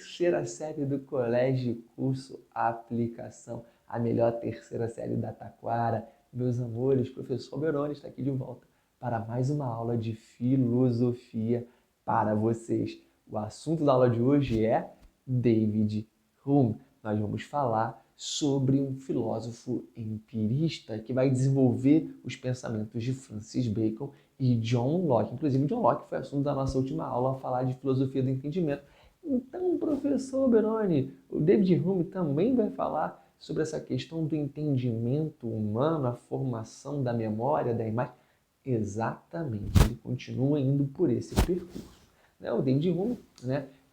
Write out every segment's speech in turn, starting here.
terceira série do Colégio Curso Aplicação, a melhor terceira série da Taquara. Meus amores, professor Beroni está aqui de volta para mais uma aula de filosofia para vocês. O assunto da aula de hoje é David Hume. Nós vamos falar sobre um filósofo empirista que vai desenvolver os pensamentos de Francis Bacon e John Locke. Inclusive, John Locke foi assunto da nossa última aula, falar de filosofia do entendimento. Então, professor Beroni, o David Hume também vai falar sobre essa questão do entendimento humano, a formação da memória, da imagem. Exatamente, ele continua indo por esse percurso. O David Hume,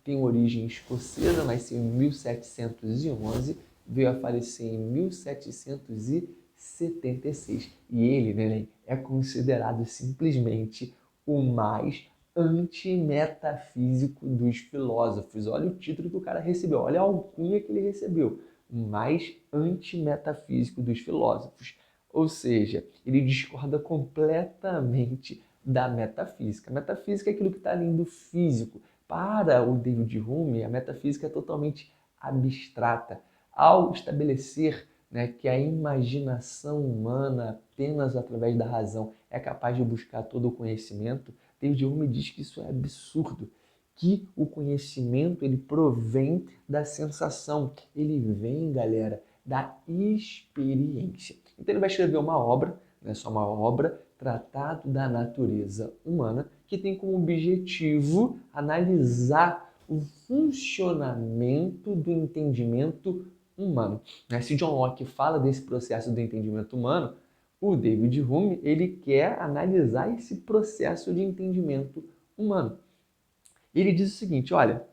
tem origem escocesa, nasceu em 1711, veio a falecer em 1776. E ele, é considerado simplesmente o mais antimetafísico dos filósofos. Olha o título que o cara recebeu, olha a alcunha que ele recebeu. O mais antimetafísico dos filósofos. Ou seja, ele discorda completamente da metafísica. A metafísica é aquilo que está além do físico. Para o David Hume, a metafísica é totalmente abstrata. Ao estabelecer que a imaginação humana, apenas através da razão, é capaz de buscar todo o conhecimento, David Hume diz que isso é absurdo, que o conhecimento ele provém da sensação, ele vem, galera, da experiência. Então ele vai escrever uma obra, não é só uma obra, Tratado da Natureza Humana, que tem como objetivo analisar o funcionamento do entendimento humano. Se John Locke fala desse processo do entendimento humano, o David Hume ele quer analisar esse processo de entendimento humano. Ele diz o seguinte, olha,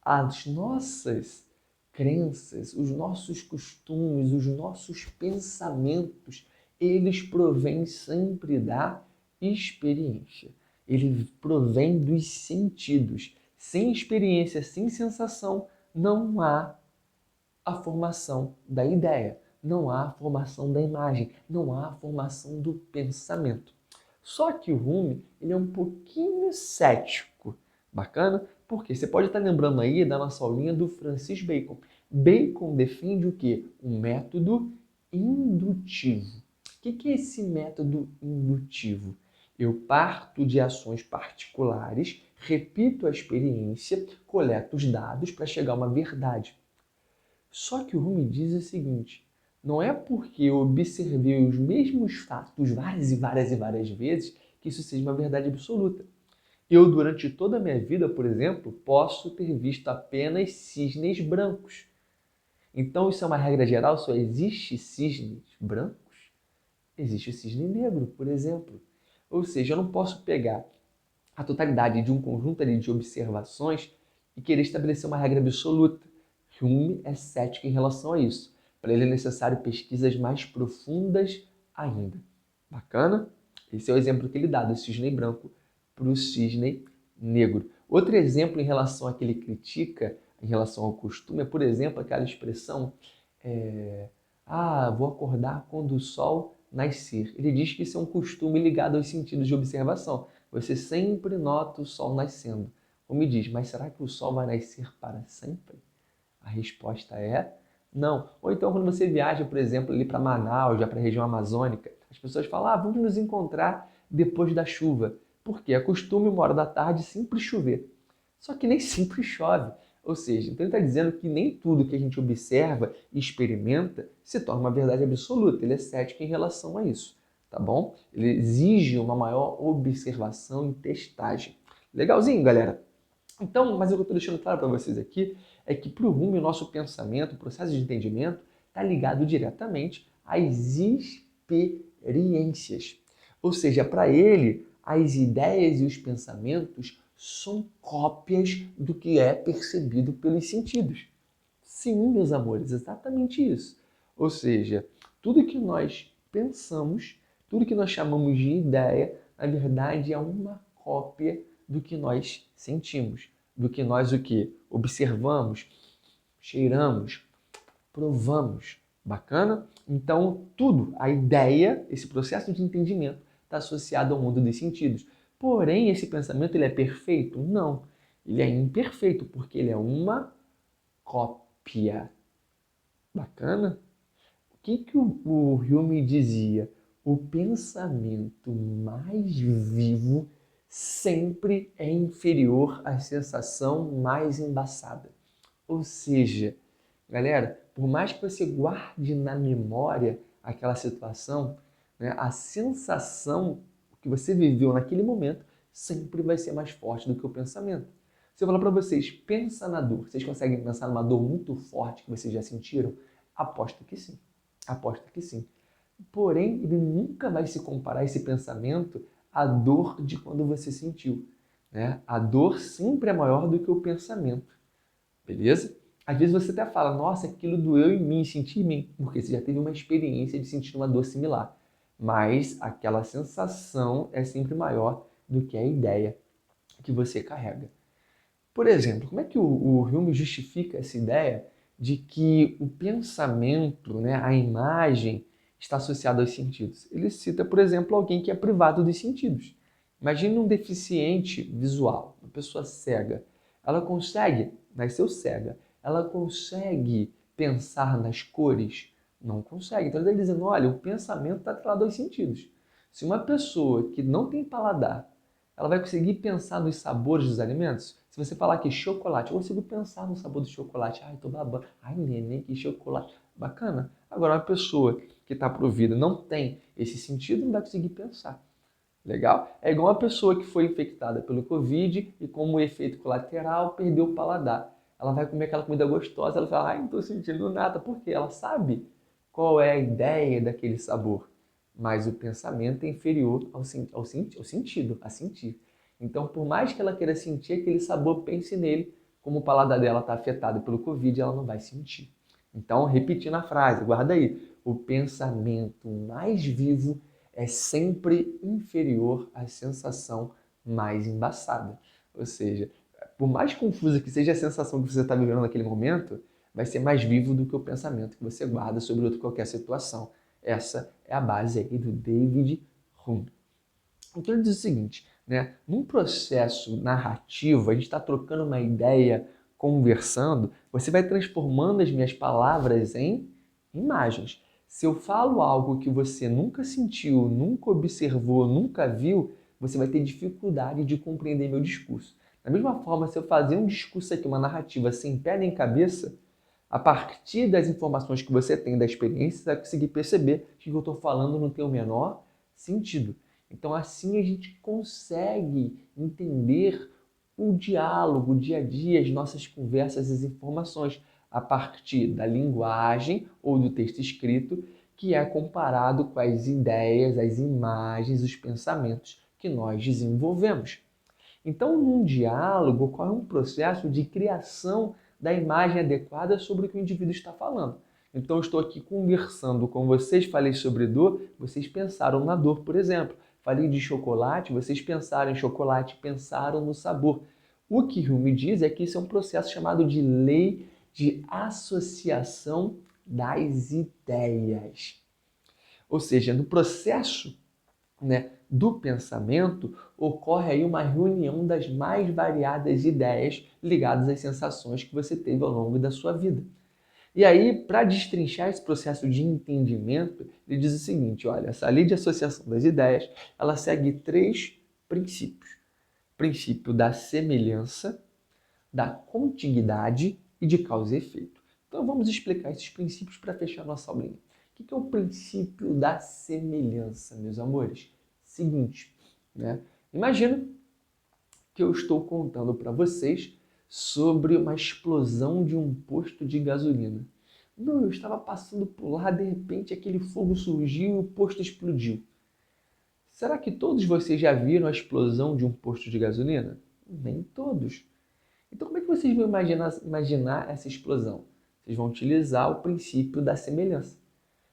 as nossas crenças, os nossos costumes, os nossos pensamentos, eles provêm sempre da experiência. Ele provém dos sentidos. Sem experiência, sem sensação, não há a formação da ideia, não há a formação da imagem, não há a formação do pensamento. Só que o Hume ele é um pouquinho cético. Bacana? Porque você pode estar lembrando aí da nossa aulinha do Francis Bacon. Bacon defende o quê? Um método indutivo. O que é esse método indutivo? Eu parto de ações particulares, repito a experiência, coleto os dados para chegar a uma verdade. Só que o Hume diz o seguinte, não é porque eu observei os mesmos fatos várias e várias e várias vezes que isso seja uma verdade absoluta. Eu, durante toda a minha vida, por exemplo, posso ter visto apenas cisnes brancos. Então, isso é uma regra geral? Só existe cisnes brancos? Existe o cisne negro, por exemplo. Ou seja, eu não posso pegar a totalidade de um conjunto ali de observações e querer estabelecer uma regra absoluta. Hume é cético em relação a isso. Para ele é necessário pesquisas mais profundas ainda. Bacana? Esse é o exemplo que ele dá do cisne branco para o cisne negro. Outro exemplo em relação a que ele critica, em relação ao costume, é, por exemplo, aquela expressão vou acordar quando o sol nascer. Ele diz que isso é um costume ligado aos sentidos de observação. Você sempre nota o sol nascendo. Ou me diz, mas será que o sol vai nascer para sempre? A resposta é não. Ou então quando você viaja, por exemplo, ali para Manaus, já para a região amazônica, as pessoas falam, vamos nos encontrar depois da chuva. Porque é costume, 1h da tarde, sempre chover. Só que nem sempre chove. Ou seja, então ele está dizendo que nem tudo que a gente observa e experimenta se torna uma verdade absoluta. Ele é cético em relação a isso, tá bom? Ele exige uma maior observação e testagem. Legalzinho, galera? Então, mas o que eu estou deixando claro para vocês aqui é que para o Hume, o nosso pensamento, o processo de entendimento, está ligado diretamente às experiências. Ou seja, para ele, as ideias e os pensamentos são cópias do que é percebido pelos sentidos. Sim, meus amores, exatamente isso. Ou seja, tudo que nós pensamos, tudo que nós chamamos de ideia, na verdade é uma cópia do que nós sentimos, do que nós observamos, cheiramos, provamos. Bacana? Então, tudo, a ideia, esse processo de entendimento está associado ao mundo dos sentidos. Porém, esse pensamento ele é perfeito? Não. Ele é imperfeito, porque ele é uma cópia. Bacana? O que o Hume dizia? O pensamento mais vivo sempre é inferior à sensação mais embaçada. Ou seja, galera, por mais que você guarde na memória aquela situação, né, a sensação que você viveu naquele momento sempre vai ser mais forte do que o pensamento. Se eu falar para vocês, pensa na dor, vocês conseguem pensar numa dor muito forte que vocês já sentiram? Aposto que sim. Aposto que sim. Porém, ele nunca vai se comparar esse pensamento à dor de quando você sentiu, né? A dor sempre é maior do que o pensamento, beleza? Às vezes você até fala, nossa, aquilo doeu em mim, senti em mim, porque você já teve uma experiência de sentir uma dor similar. Mas aquela sensação é sempre maior do que a ideia que você carrega. Por exemplo, como é que o Hume justifica essa ideia de que o pensamento, né, a imagem, está associada aos sentidos? Ele cita, por exemplo, alguém que é privado dos sentidos. Imagine um deficiente visual, uma pessoa cega. Ela consegue, nasceu cega, ela consegue pensar nas cores? Não consegue. Então ele está dizendo, olha, o pensamento está atrelado aos sentidos. Se uma pessoa que não tem paladar, ela vai conseguir pensar nos sabores dos alimentos? Se você falar que chocolate, eu consigo pensar no sabor do chocolate. Ai, tô babando. Ai, neném, que chocolate. Bacana. Agora, uma pessoa que está provida não tem esse sentido, não vai conseguir pensar. Legal? É igual uma pessoa que foi infectada pelo Covid e, como efeito colateral, perdeu o paladar. Ela vai comer aquela comida gostosa, ela fala, ai, não estou sentindo nada. Por quê? Ela sabe qual é a ideia daquele sabor, mas o pensamento é inferior ao sentido, a sentir. Então, por mais que ela queira sentir aquele sabor, pense nele, como o paladar dela está afetado pelo Covid, ela não vai sentir. Então, repetindo a frase, guarda aí, o pensamento mais vivo é sempre inferior à sensação mais embaçada. Ou seja, por mais confusa que seja a sensação que você está vivendo naquele momento, vai ser mais vivo do que o pensamento que você guarda sobre outra qualquer situação. Essa é a base aí do David Hume. Então ele diz o seguinte, né? Num processo narrativo, a gente está trocando uma ideia, conversando, você vai transformando as minhas palavras em imagens. Se eu falo algo que você nunca sentiu, nunca observou, nunca viu, você vai ter dificuldade de compreender meu discurso. Da mesma forma, se eu fazer um discurso aqui, uma narrativa sem pé nem cabeça, a partir das informações que você tem da experiência, você vai conseguir perceber que o que eu estou falando não tem o menor sentido. Então, assim a gente consegue entender o diálogo, o dia a dia, as nossas conversas, as informações, a partir da linguagem ou do texto escrito, que é comparado com as ideias, as imagens, os pensamentos que nós desenvolvemos. Então, num diálogo, ocorre um processo de criação da imagem adequada sobre o que o indivíduo está falando. Então, eu estou aqui conversando com vocês, falei sobre dor, vocês pensaram na dor, por exemplo. Falei de chocolate, vocês pensaram em chocolate, pensaram no sabor. O que Hume diz é que isso é um processo chamado de lei de associação das ideias. Ou seja, no processo, né, do pensamento, ocorre aí uma reunião das mais variadas ideias ligadas às sensações que você teve ao longo da sua vida. E aí, para destrinchar esse processo de entendimento, ele diz o seguinte, olha, essa lei de associação das ideias, ela segue 3 princípios. O princípio da semelhança, da contiguidade e de causa e efeito. Então vamos explicar esses princípios para fechar nossa aulinha. O que é o princípio da semelhança, meus amores? Seguinte, né? Imagina que eu estou contando para vocês sobre uma explosão de um posto de gasolina. Não, eu estava passando por lá, de repente aquele fogo surgiu e o posto explodiu. Será que todos vocês já viram a explosão de um posto de gasolina? Nem todos. Então como é que vocês vão imaginar essa explosão? Vocês vão utilizar o princípio da semelhança.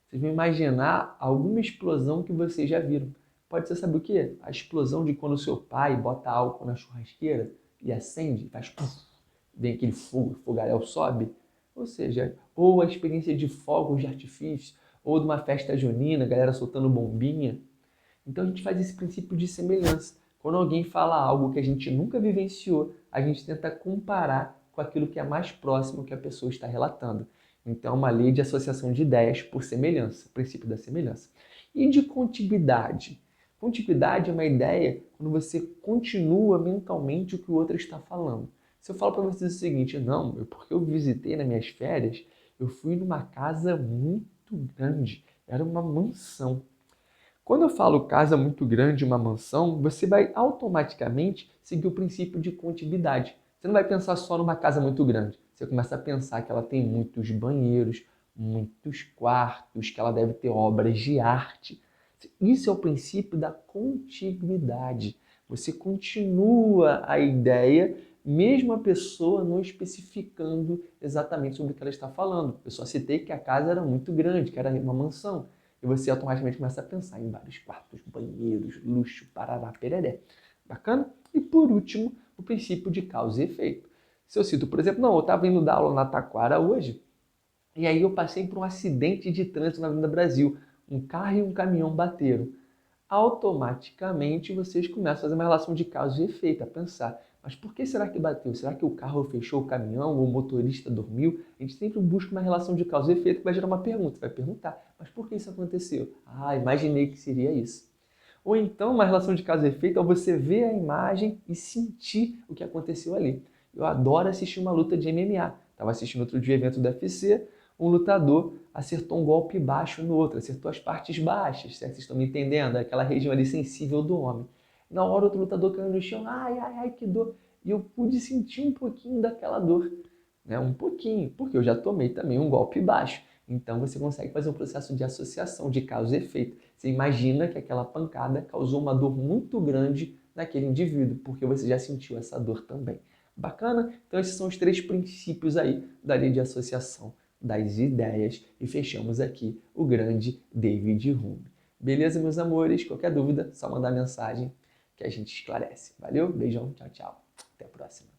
Vocês vão imaginar alguma explosão que vocês já viram. Pode ser, sabe o quê? A explosão de quando o seu pai bota álcool na churrasqueira e acende, faz puff, vem aquele fogo, o fogaréu sobe. Ou seja, ou a experiência de fogos de artifício, ou de uma festa junina, a galera soltando bombinha. Então a gente faz esse princípio de semelhança. Quando alguém fala algo que a gente nunca vivenciou, a gente tenta comparar com aquilo que é mais próximo que a pessoa está relatando. Então, é uma lei de associação de ideias por semelhança, o princípio da semelhança. E de contiguidade? Contiguidade é uma ideia quando você continua mentalmente o que o outro está falando. Se eu falo para vocês o seguinte, não, porque eu visitei nas minhas férias, eu fui numa casa muito grande, era uma mansão. Quando eu falo casa muito grande, uma mansão, você vai automaticamente seguir o princípio de contiguidade. Você não vai pensar só numa casa muito grande. Você começa a pensar que ela tem muitos banheiros, muitos quartos, que ela deve ter obras de arte. Isso é o princípio da contiguidade. Você continua a ideia, mesmo a pessoa não especificando exatamente sobre o que ela está falando. Eu só citei que a casa era muito grande, que era uma mansão. E você automaticamente começa a pensar em vários quartos, banheiros, luxo, parará, pereré. Bacana? E por último, o princípio de causa e efeito. Se eu cito, por exemplo, não, eu estava indo dar aula na Taquara hoje, e aí eu passei por um acidente de trânsito na Avenida Brasil. Um carro e um caminhão bateram. Automaticamente vocês começam a fazer uma relação de causa e efeito, a pensar, mas por que será que bateu? Será que o carro fechou o caminhão ou o motorista dormiu? A gente sempre busca uma relação de causa e efeito que vai gerar uma pergunta, vai perguntar, mas por que isso aconteceu? Ah, imaginei que seria isso. Ou então, uma relação de causa e efeito é você ver a imagem e sentir o que aconteceu ali. Eu adoro assistir uma luta de MMA. Estava assistindo outro dia evento do UFC, um lutador acertou um golpe baixo no outro, acertou as partes baixas, certo? Vocês estão me entendendo? Aquela região ali sensível do homem. Na hora, outro lutador caiu no chão, ai, ai, ai, que dor. E eu pude sentir um pouquinho daquela dor, né? Um pouquinho, porque eu já tomei também um golpe baixo. Então você consegue fazer um processo de associação de causa e efeito. Você imagina que aquela pancada causou uma dor muito grande naquele indivíduo, porque você já sentiu essa dor também. Bacana? Então esses são os 3 princípios aí da lei de associação das ideias e fechamos aqui o grande David Hume. Beleza, meus amores? Qualquer dúvida, só mandar mensagem que a gente esclarece. Valeu? Beijão, tchau, tchau. Até a próxima.